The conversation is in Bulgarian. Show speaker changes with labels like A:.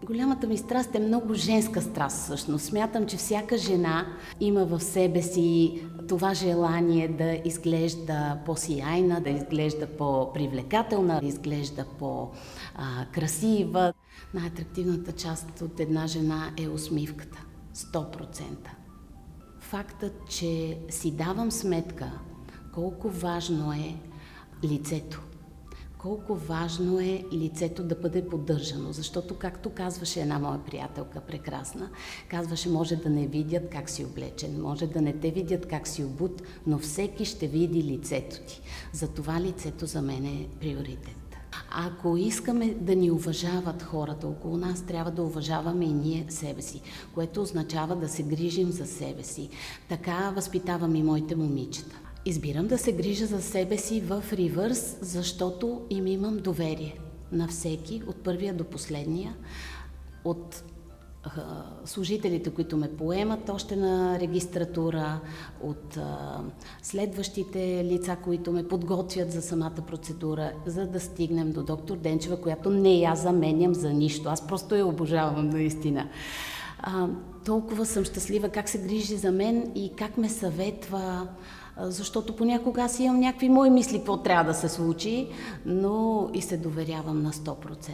A: Голямата ми страст е много женска страст всъщност. Смятам, че всяка жена има в себе си това желание да изглежда по-сияйна, да изглежда по-привлекателна, да изглежда по-красива. Най-атрактивната част от една жена е усмивката. 100%. Фактът, че си давам сметка колко важно е лицето. Колко важно е лицето да бъде поддържано, защото, както казваше една моя приятелка, прекрасна, казваше, може да не видят как си облечен, може да не те видят как си обут, но всеки ще види лицето ти. Затова лицето за мен е приоритет. Ако искаме да ни уважават хората около нас, трябва да уважаваме и ние себе си, което означава да се грижим за себе си. Така възпитавам и моите момичета. Избирам да се грижа за себе си в ревърс, защото им имам доверие на всеки, от първия до последния, от служителите, които ме поемат още на регистратура, от следващите лица, които ме подготвят за самата процедура, за да стигнем до доктор Денчева, която не я заменям за нищо. Аз просто я обожавам наистина. Толкова съм щастлива как се грижи за мен и как ме съветва, защото понякога аз имам някакви мои мисли, какво трябва да се случи, но и се доверявам на 100%.